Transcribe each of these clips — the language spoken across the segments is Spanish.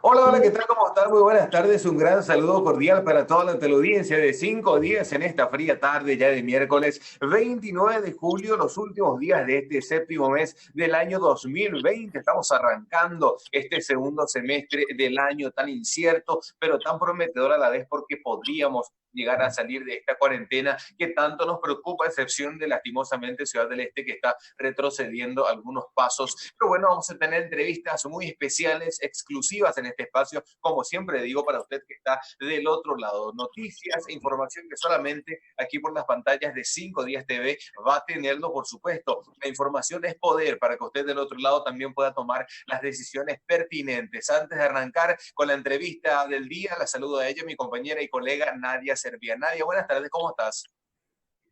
Hola, hola, ¿qué tal? ¿Cómo están? Muy buenas tardes. Un gran saludo cordial para toda la teleaudiencia de 5 días en esta fría tarde ya de miércoles 29 de julio, los últimos días de este séptimo mes del año 2020. Estamos arrancando este segundo semestre del año tan incierto, pero tan prometedor a la vez porque podríamos llegar a salir de esta cuarentena que tanto nos preocupa, a excepción de lastimosamente Ciudad del Este que está retrocediendo algunos pasos. Pero bueno, vamos a tener entrevistas muy especiales, exclusivas en este espacio, como siempre digo, para usted que está del otro lado. Noticias e información que solamente aquí por las pantallas de 5 Días TV va a tenerlo, por supuesto. La información es poder para que usted del otro lado también pueda tomar las decisiones pertinentes. Antes de arrancar con la entrevista del día, la saludo a ella, mi compañera y colega Nadia Servia. Nadia, buenas tardes, ¿cómo estás?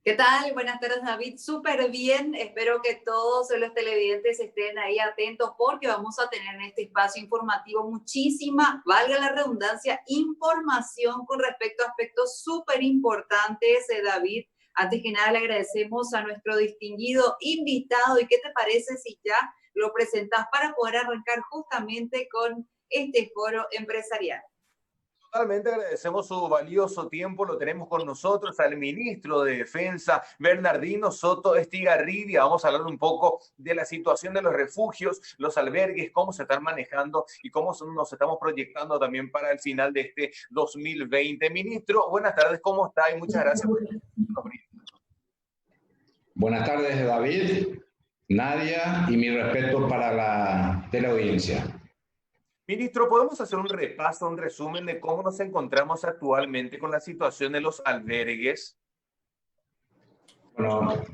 ¿Qué tal? Buenas tardes, David. Súper bien. Espero que todos los televidentes estén ahí atentos porque vamos a tener en este espacio informativo muchísima, valga la redundancia, información con respecto a aspectos súper importantes, David. Antes que nada, le agradecemos a nuestro distinguido invitado. ¿Y qué te parece si ya lo presentas para poder arrancar justamente con este foro empresarial? Totalmente agradecemos su valioso tiempo, lo tenemos con nosotros al ministro de Defensa, Bernardino Soto Estigarribia. Vamos a hablar un poco de la situación de los refugios, los albergues, cómo se están manejando y cómo nos estamos proyectando también para el final de este 2020. Ministro, buenas tardes, ¿cómo está? Y muchas gracias por venir. Buenas tardes, David, Nadia, y mi respeto para la teleaudiencia. Ministro, ¿podemos hacer un repaso, un resumen de cómo nos encontramos actualmente con la situación de los albergues? Bueno,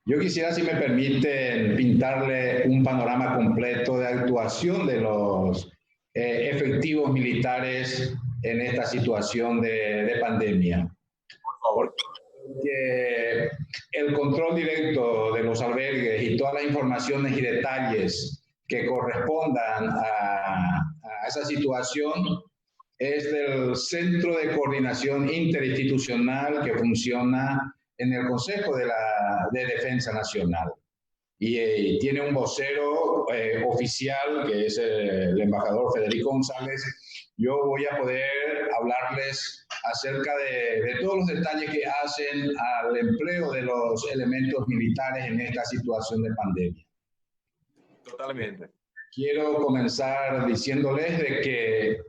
yo quisiera, si me permiten, pintarle un panorama completo de actuación de los efectivos militares en esta situación de pandemia. Por favor. Porque el control directo de los albergues y todas las informaciones y detalles que correspondan a esa situación es del Centro de Coordinación Interinstitucional que funciona en el Consejo de Defensa Nacional. Y tiene un vocero oficial, que es el embajador Federico González. Yo voy a poder hablarles acerca de todos los detalles que hacen al empleo de los elementos militares en esta situación de pandemia. Totalmente. Quiero comenzar diciéndoles de que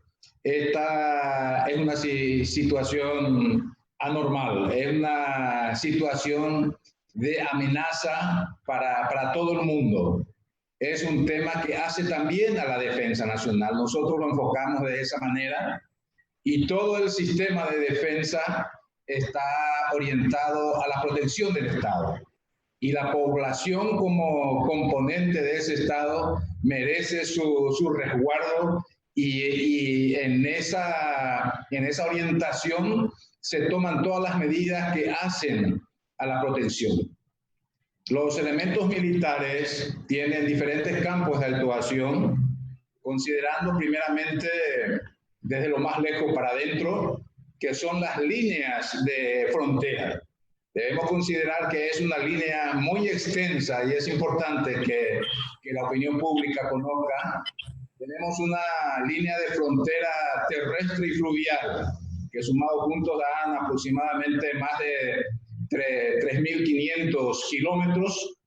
esta es una situación anormal, es una situación de amenaza para todo el mundo. Es un tema que hace también a la defensa nacional. Nosotros lo enfocamos de esa manera y todo el sistema de defensa está orientado a la protección del Estado. Y la población como componente de ese Estado merece su resguardo y en esa orientación se toman todas las medidas que hacen a la protección. Los elementos militares tienen diferentes campos de actuación, considerando primeramente desde lo más lejos para adentro, que son las líneas de frontera. Debemos considerar que es una línea muy extensa y es importante que la opinión pública conozca. Tenemos una línea de frontera terrestre y fluvial, que sumados juntos dan aproximadamente más de 3.500 kilómetros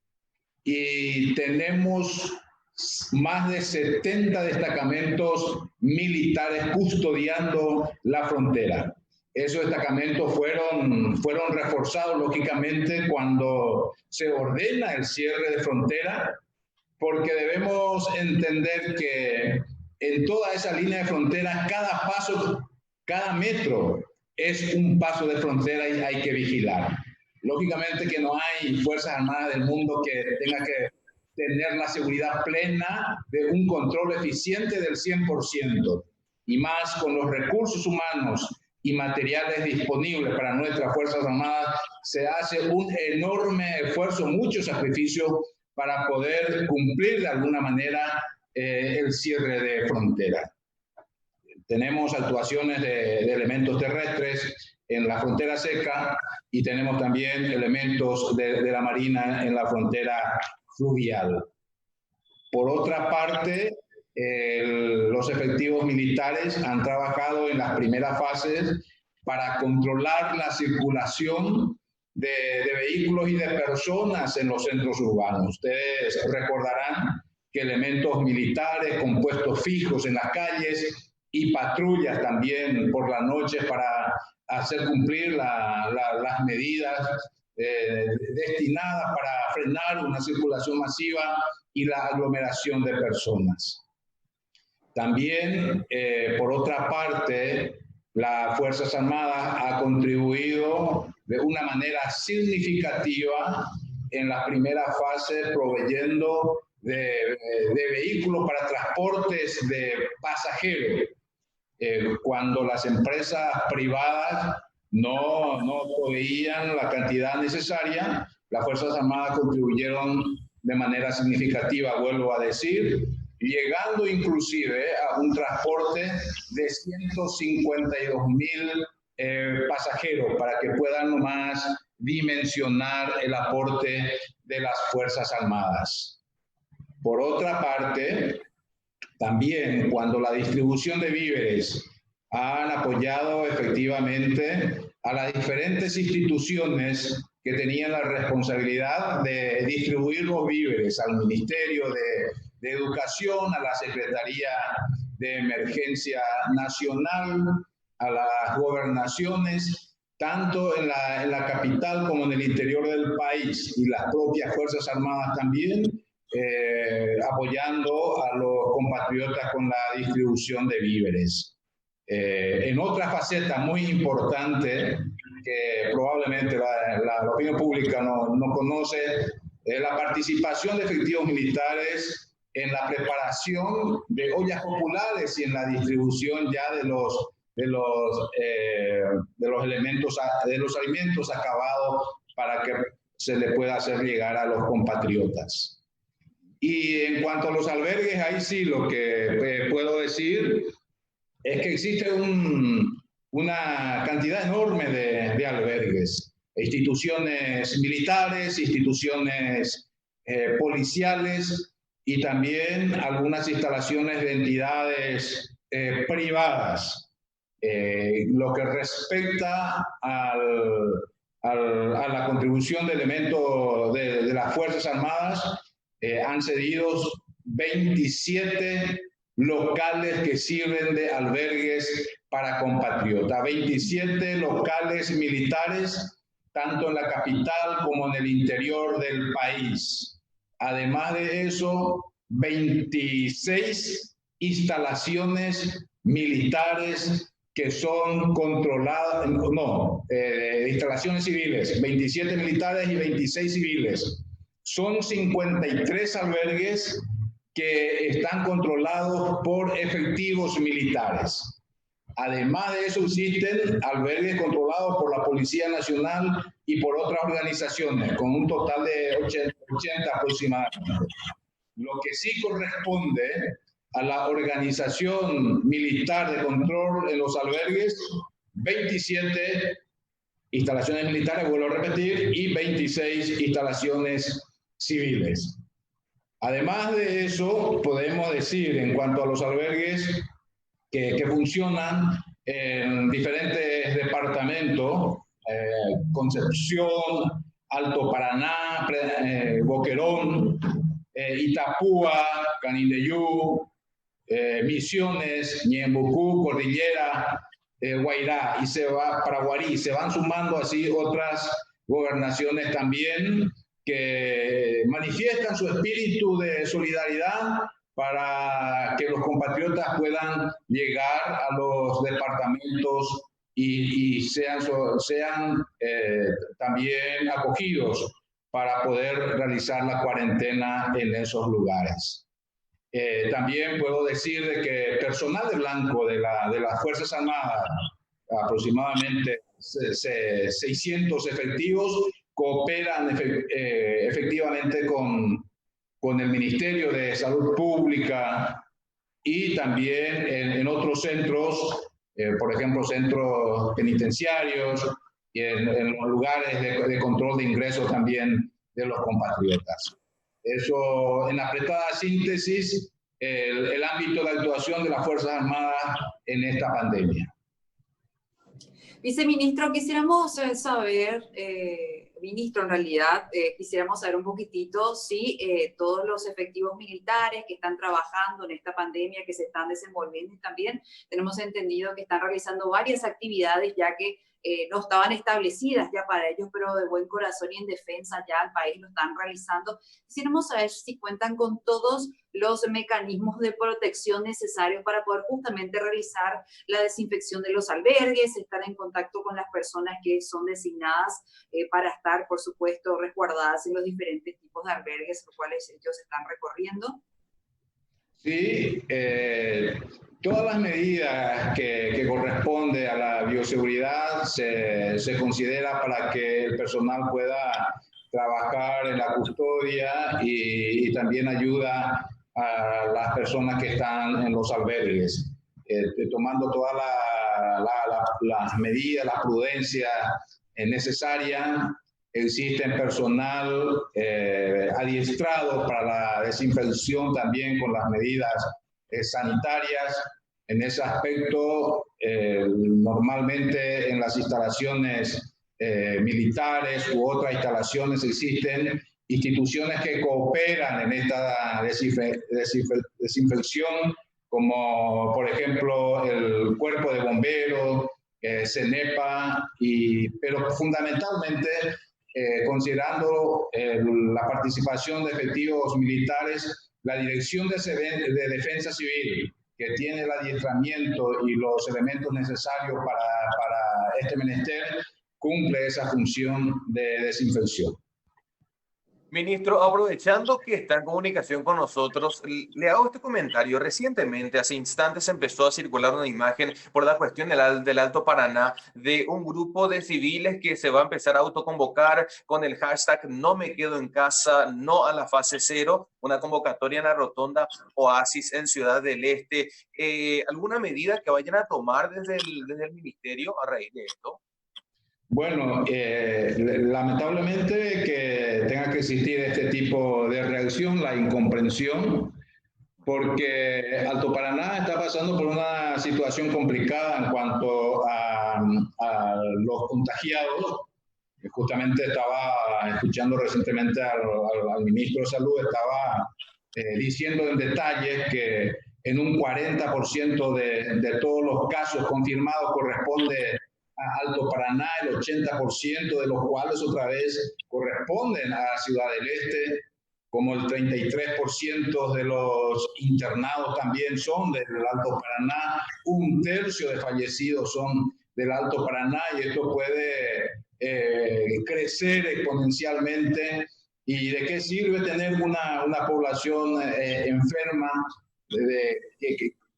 y tenemos más de 70 destacamentos militares custodiando la frontera. Esos destacamentos fueron reforzados, lógicamente, cuando se ordena el cierre de frontera, porque debemos entender que en toda esa línea de frontera, cada paso, cada metro es un paso de frontera y hay que vigilar. Lógicamente que no hay Fuerzas Armadas del mundo que tenga que tener la seguridad plena de un control eficiente del 100%, y más con los recursos humanos y materiales disponibles para nuestras Fuerzas Armadas, se hace un enorme esfuerzo, mucho sacrificio para poder cumplir de alguna manera el cierre de frontera. Tenemos actuaciones de elementos terrestres en la frontera seca y tenemos también elementos de la Marina en la frontera fluvial. Por otra parte, los efectivos militares han trabajado en las primeras fases para controlar la circulación de vehículos y de personas en los centros urbanos. Ustedes recordarán que elementos militares con puestos fijos en las calles y patrullas también por las noches para hacer cumplir las medidas destinadas para frenar una circulación masiva y la aglomeración de personas. También, por otra parte, las Fuerzas Armadas ha contribuido de una manera significativa en la primera fase proveyendo de vehículos para transportes de pasajeros. Cuando las empresas privadas no proveían la cantidad necesaria, las Fuerzas Armadas contribuyeron de manera significativa, vuelvo a decir, llegando inclusive a un transporte de 152.000 pasajeros para que puedan nomás dimensionar el aporte de las Fuerzas Armadas. Por otra parte, también cuando la distribución de víveres han apoyado efectivamente a las diferentes instituciones que tenían la responsabilidad de distribuir los víveres, al Ministerio de Educación, a la Secretaría de Emergencia Nacional, a las gobernaciones, tanto en la capital como en el interior del país, y las propias Fuerzas Armadas también, apoyando a los compatriotas con la distribución de víveres. En otra faceta muy importante, que probablemente la opinión pública no conoce, la participación de efectivos militares en la preparación de ollas populares y en la distribución ya de los alimentos acabados para que se le pueda hacer llegar a los compatriotas. Y en cuanto a los albergues, ahí sí lo que puedo decir es que existe una cantidad enorme de albergues, instituciones militares, instituciones policiales y también algunas instalaciones de entidades privadas. Lo que respecta a la contribución de elementos de las Fuerzas Armadas, han cedido 27 locales que sirven de albergues para compatriotas, 27 locales militares, tanto en la capital como en el interior del país. Además de eso, 26 instalaciones militares que son controladas, instalaciones civiles, 27 militares y 26 civiles. Son 53 albergues que están controlados por efectivos militares. Además de eso, existen albergues controlados por la Policía Nacional y por otras organizaciones, con un total de 80 aproximadamente. Lo que sí corresponde a la organización militar de control en los albergues, 27 instalaciones militares, vuelvo a repetir, y 26 instalaciones civiles. Además de eso, podemos decir en cuanto a los albergues que funcionan en diferentes departamentos, Concepción, Alto Paraná, Boquerón, Itapúa, Canindeyú, Misiones, Ñembucú, Cordillera, Guairá y Paraguarí. Se van sumando así otras gobernaciones también que manifiestan su espíritu de solidaridad para que los compatriotas puedan llegar a los departamentos y sean también acogidos para poder realizar la cuarentena en esos lugares. También puedo decir de que personal de blanco de las Fuerzas Armadas, aproximadamente 600 efectivos, cooperan efectivamente con el Ministerio de Salud Pública y también en otros centros, por ejemplo, centros penitenciarios y en los lugares de control de ingresos también de los compatriotas. Eso, en apretada síntesis, el ámbito de actuación de las Fuerzas Armadas en esta pandemia. Viceministro, quisiéramos saber, ministro, en realidad, quisiéramos saber un poquitito si todos los efectivos militares que están trabajando en esta pandemia, que se están desenvolviendo, y también tenemos entendido que están realizando varias actividades ya que no estaban establecidas ya para ellos, pero de buen corazón y en defensa ya al país lo están realizando. Quisiéramos saber si cuentan con todos los mecanismos de protección necesarios para poder justamente realizar la desinfección de los albergues, estar en contacto con las personas que son designadas para estar, por supuesto, resguardadas en los diferentes tipos de albergues, los cuales ellos están recorriendo. Sí, todas las medidas que corresponde a la bioseguridad se considera para que el personal pueda trabajar en la custodia y también ayuda a las personas que están en los albergues, tomando todas las medidas, las prudencias necesarias. Existen personal adiestrado para la desinfección también con las medidas sanitarias. En ese aspecto, normalmente en las instalaciones militares u otras instalaciones existen instituciones que cooperan en esta desinfección, como por ejemplo el Cuerpo de Bomberos, CENEPA, pero fundamentalmente considerando la participación de efectivos militares, la Dirección de Defensa Civil, que tiene el adiestramiento y los elementos necesarios para este menester, cumple esa función de desinfección. Ministro, aprovechando que está en comunicación con nosotros, le hago este comentario. Recientemente, hace instantes, empezó a circular una imagen por la cuestión del Alto Paraná de un grupo de civiles que se va a empezar a autoconvocar con el hashtag No me quedo en casa, no a la fase cero, una convocatoria en la rotonda Oasis en Ciudad del Este. ¿Alguna medida que vayan a tomar desde el ministerio a raíz de esto? Bueno, lamentablemente que tenga que existir este tipo de reacción, la incomprensión, porque Alto Paraná está pasando por una situación complicada en cuanto a los contagiados. Justamente estaba escuchando recientemente al ministro de Salud, estaba diciendo en detalle que en un 40% de todos los casos confirmados corresponde a Alto Paraná, el 80% de los cuales otra vez corresponden a Ciudad del Este, como el 33% de los internados también son del Alto Paraná, un tercio de fallecidos son del Alto Paraná, y esto puede crecer exponencialmente. ¿Y de qué sirve tener una población enferma?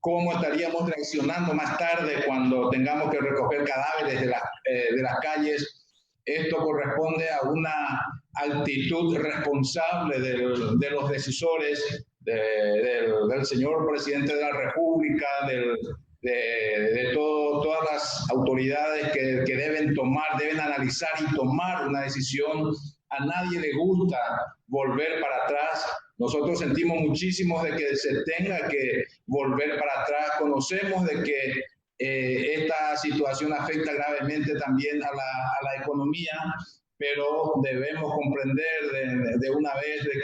¿Cómo estaríamos reaccionando más tarde cuando tengamos que recoger cadáveres de las calles? Esto corresponde a una actitud responsable de los decisores, del señor presidente de la República, de todas las autoridades que deben analizar y tomar una decisión. A nadie le gusta volver para atrás. Nosotros sentimos muchísimo de que se tenga que volver para atrás. Conocemos de que esta situación afecta gravemente también a la economía, pero debemos comprender de una vez de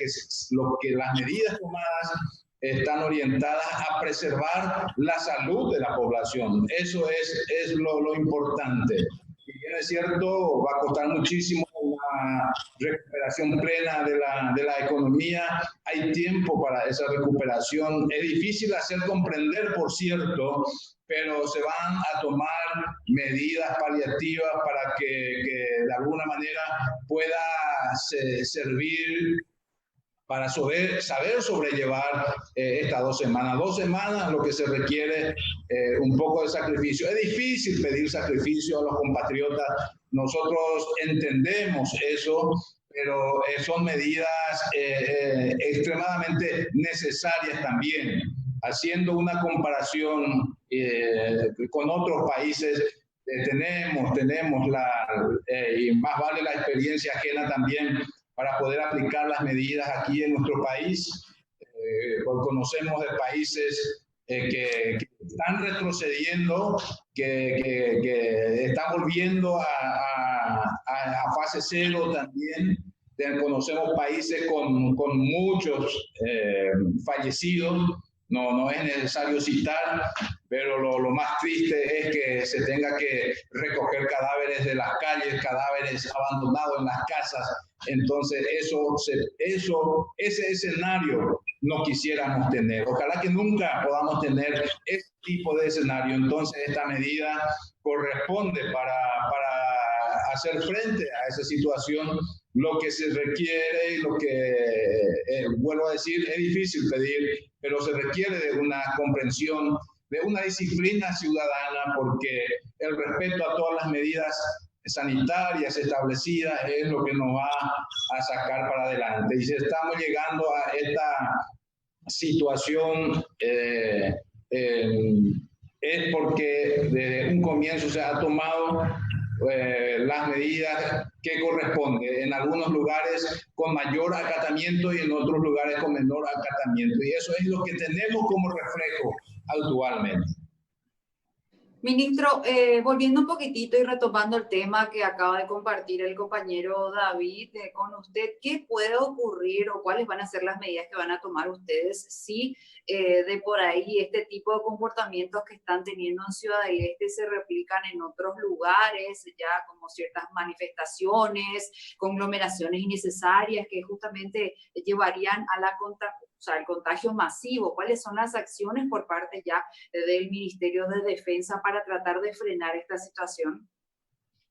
que las medidas tomadas están orientadas a preservar la salud de la población. Eso es lo importante. Si bien es cierto, va a costar muchísimo una recuperación plena de la economía, hay tiempo para esa recuperación. Es difícil hacer comprender, por cierto, pero se van a tomar medidas paliativas para que de alguna manera pueda servir para saber sobrellevar estas 2 semanas. 2 semanas lo que se requiere un poco de sacrificio. Es difícil pedir sacrificio a los compatriotas. Nosotros entendemos eso, pero son medidas extremadamente necesarias también. Haciendo una comparación con otros países, tenemos y más vale la experiencia ajena también para poder aplicar las medidas aquí en nuestro país. conocemos de países que están retrocediendo, que están volviendo a fase cero también. Conocemos países con muchos fallecidos, no es necesario citar, pero lo más triste es que se tenga que recoger cadáveres de las calles, cadáveres abandonados en las casas. Entonces ese escenario no quisiéramos tener. Ojalá que nunca podamos tener ese tipo de escenario. Entonces esta medida corresponde para hacer frente a esa situación. Lo que se requiere y lo que, vuelvo a decir, es difícil pedir, pero se requiere de una comprensión, de una disciplina ciudadana, porque el respeto a todas las medidas sanitarias establecidas es lo que nos va a sacar para adelante. Y si estamos llegando a esta situación, es porque desde un comienzo se ha tomado las medidas que corresponden, en algunos lugares con mayor acatamiento y en otros lugares con menor acatamiento, y eso es lo que tenemos como reflejo actualmente. Ministro, volviendo un poquitito y retomando el tema que acaba de compartir el compañero David con usted, ¿qué puede ocurrir o cuáles van a ser las medidas que van a tomar ustedes si de por ahí este tipo de comportamientos que están teniendo en Ciudad del Este se replican en otros lugares, ya como ciertas manifestaciones, conglomeraciones innecesarias que justamente llevarían a la el contagio masivo? ¿Cuáles son las acciones por parte ya del Ministerio de Defensa para tratar de frenar esta situación?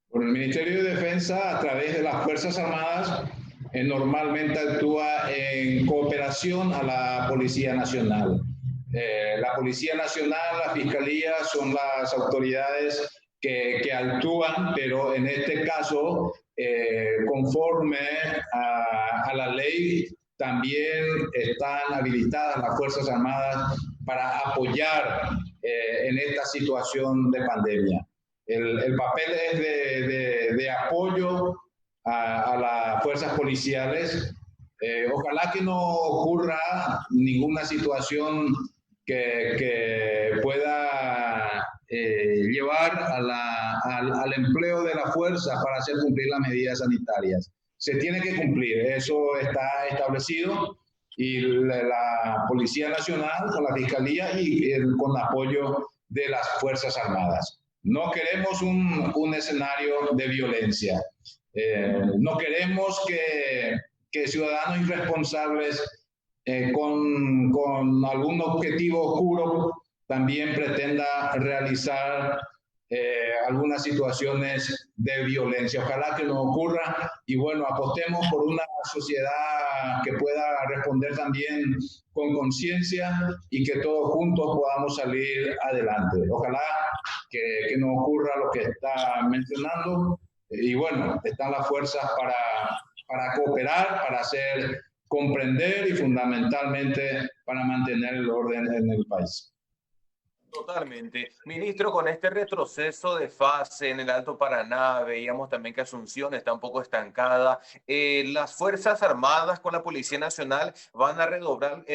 Bueno, el Ministerio de Defensa, a través de las Fuerzas Armadas, normalmente actúa en cooperación a la Policía Nacional. La Policía Nacional, la Fiscalía son las autoridades que actúan, pero en este caso, conforme a la ley, también están habilitadas las Fuerzas Armadas para apoyar en esta situación de pandemia. El papel es de apoyo a las fuerzas policiales. Ojalá que no ocurra ninguna situación que pueda llevar al empleo de la fuerza para hacer cumplir las medidas sanitarias. Se tiene que cumplir, eso está establecido, y la Policía Nacional con la Fiscalía y con apoyo de las Fuerzas Armadas. No queremos un escenario de violencia. No queremos que ciudadanos irresponsables con algún objetivo oscuro también pretenda realizar algunas situaciones de violencia. Ojalá que no ocurra, y bueno, apostemos por una sociedad que pueda responder también con conciencia y que todos juntos podamos salir adelante. Ojalá que no ocurra lo que está mencionando, y bueno, están las fuerzas para cooperar, para hacer comprender y fundamentalmente para mantener el orden en el país. Totalmente. Ministro, con este retroceso de fase en el Alto Paraná, veíamos también que Asunción está un poco estancada. Las Fuerzas Armadas con la Policía Nacional van a redoblar,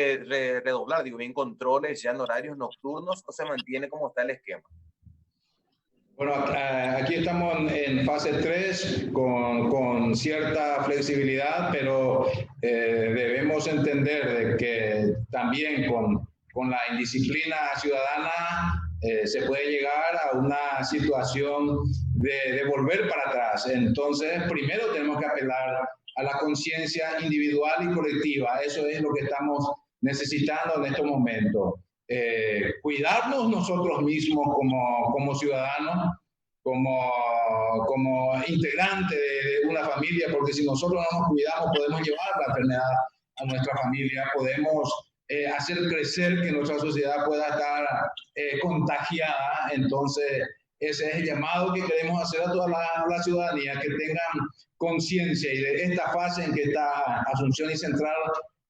digo bien, controles ya en horarios nocturnos, ¿o se mantiene como está el esquema? Bueno, aquí estamos en fase 3 con cierta flexibilidad, pero debemos entender de que también con la indisciplina ciudadana se puede llegar a una situación de volver para atrás. Entonces, primero tenemos que apelar a la conciencia individual y colectiva. Eso es lo que estamos necesitando en estos momentos. Cuidarnos nosotros mismos como ciudadanos, como integrantes de una familia, porque si nosotros no nos cuidamos podemos llevar la enfermedad a nuestra familia, podemos hacer crecer que nuestra sociedad pueda estar contagiada. Entonces ese es el llamado que queremos hacer a toda la ciudadanía, que tengan conciencia y de esta fase en que está Asunción y Central,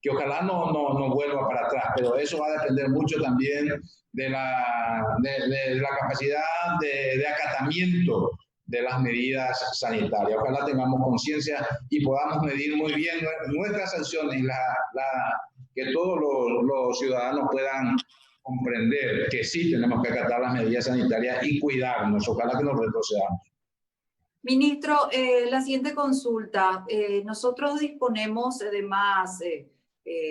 que ojalá no vuelva para atrás, pero eso va a depender mucho también de la capacidad de acatamiento de las medidas sanitarias. Ojalá tengamos conciencia y podamos medir muy bien nuestras sanciones, que todos los ciudadanos puedan comprender que sí tenemos que acatar las medidas sanitarias y cuidarnos. Ojalá que nos retrocedamos. Ministro, la siguiente consulta. Nosotros disponemos de más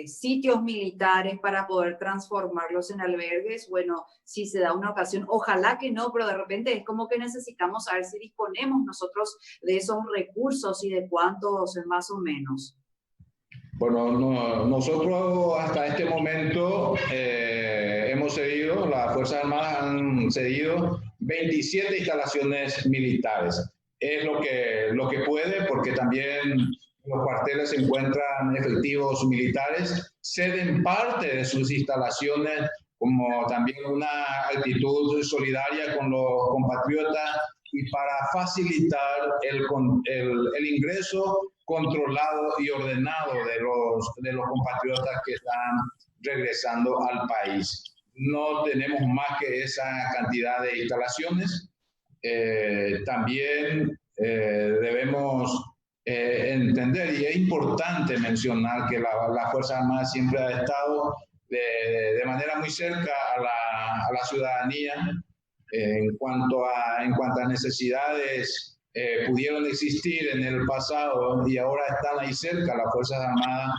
sitios militares para poder transformarlos en albergues. Bueno, si se da una ocasión, ojalá que no, pero de repente es como que necesitamos saber si disponemos nosotros de esos recursos y de cuántos más o menos. Bueno, nosotros hasta este momento hemos cedido, las Fuerzas Armadas han cedido 27 instalaciones militares. Es lo que puede, porque también en los cuarteles se encuentran efectivos militares, ceden parte de sus instalaciones como también una actitud solidaria con los compatriotas y para facilitar el ingreso controlado y ordenado de los compatriotas que están regresando al país. No tenemos más que esa cantidad de instalaciones. También debemos entender, y es importante mencionar, que la Fuerza Armada siempre ha estado de manera muy cerca a la ciudadanía en cuanto a necesidades pudieron existir en el pasado y ahora están ahí cerca las Fuerzas Armadas.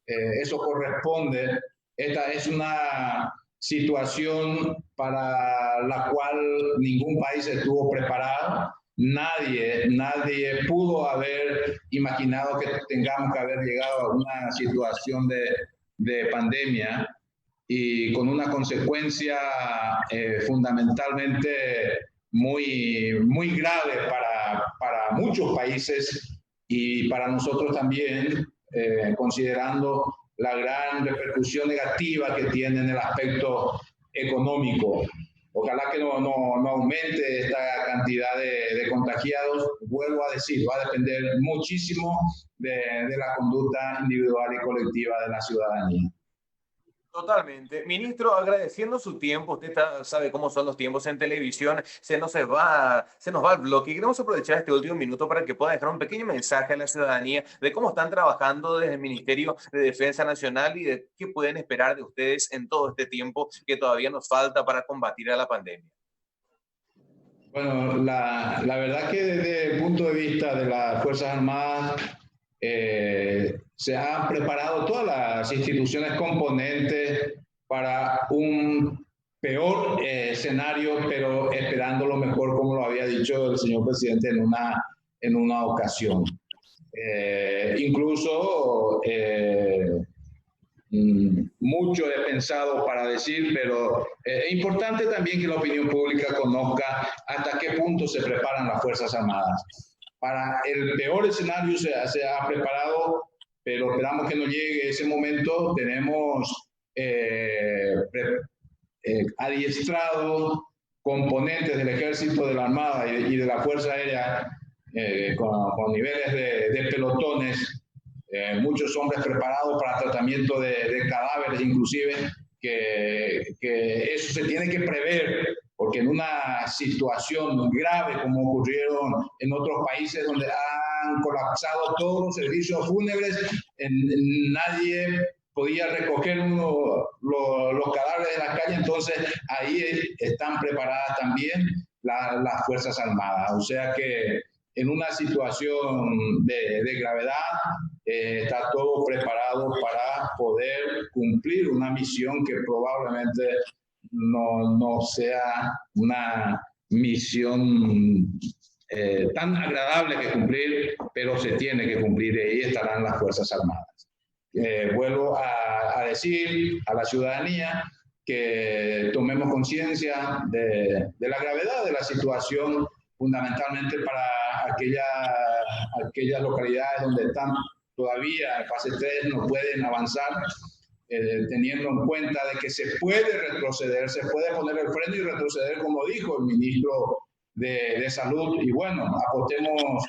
Eso corresponde. Esta es una situación para la cual ningún país estuvo preparado. Nadie pudo haber imaginado que tengamos que haber llegado a una situación de pandemia y con una consecuencia fundamentalmente muy grave para muchos países y para nosotros también, considerando la gran repercusión negativa que tiene en el aspecto económico. Ojalá que no aumente esta cantidad de contagiados. Vuelvo a decir, va a depender muchísimo de la conducta individual y colectiva de la ciudadanía. Totalmente. Ministro, agradeciendo su tiempo, usted sabe cómo son los tiempos en televisión, se nos va el bloque y queremos aprovechar este último minuto para que pueda dejar un pequeño mensaje a la ciudadanía de cómo están trabajando desde el Ministerio de Defensa Nacional y de qué pueden esperar de ustedes en todo este tiempo que todavía nos falta para combatir a la pandemia. Bueno, la verdad que desde el punto de vista de las Fuerzas Armadas, se han preparado todas las instituciones componentes para un peor escenario, pero esperando lo mejor, como lo había dicho el señor presidente en una ocasión. Incluso mucho he pensado para decir, pero es importante también que la opinión pública conozca hasta qué punto se preparan las Fuerzas Armadas. Para el peor escenario se ha preparado, pero esperamos que no llegue ese momento. Tenemos adiestrado componentes del Ejército, de la Armada y de la Fuerza Aérea con niveles de pelotones, muchos hombres preparados para tratamiento de cadáveres, inclusive, que eso se tiene que prever, porque en una situación grave como ocurrieron en otros países donde han colapsado todos los servicios fúnebres, nadie podía recoger los cadáveres de la calle, entonces ahí están preparadas también las Fuerzas Armadas. O sea que en una situación de gravedad está todo preparado para poder cumplir una misión que probablemente no sea una misión tan agradable que cumplir, pero se tiene que cumplir y ahí estarán las Fuerzas Armadas. Vuelvo a decir a la ciudadanía que tomemos conciencia de la gravedad de la situación, fundamentalmente para aquellas localidades donde están todavía en fase 3, no pueden avanzar, teniendo en cuenta de que se puede retroceder, se puede poner el freno y retroceder, como dijo el ministro de Salud, y bueno, apostemos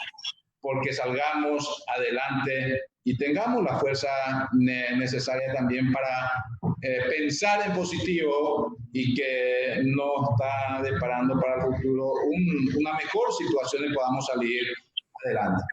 porque salgamos adelante y tengamos la fuerza necesaria también para pensar en positivo y que nos está deparando para el futuro una mejor situación y podamos salir adelante.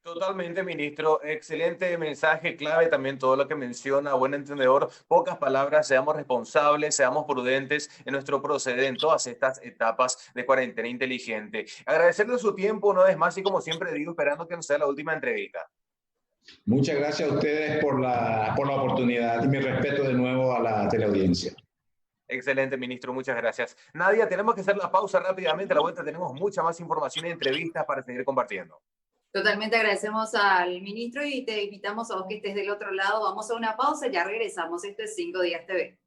Totalmente, ministro. Excelente mensaje, clave también todo lo que menciona. Buen entendedor, pocas palabras, seamos responsables, seamos prudentes en nuestro proceder en todas estas etapas de cuarentena inteligente. Agradecerle su tiempo una vez más y como siempre digo, esperando que no sea la última entrevista. Muchas gracias a ustedes por la oportunidad y mi respeto de nuevo a la teleaudiencia. Excelente, ministro, muchas gracias. Nadia, tenemos que hacer la pausa rápidamente. A la vuelta tenemos mucha más información y entrevistas para seguir compartiendo. Totalmente agradecemos al ministro y te invitamos a vos que estés del otro lado. Vamos a una pausa, ya regresamos. Esto es 5 Días TV.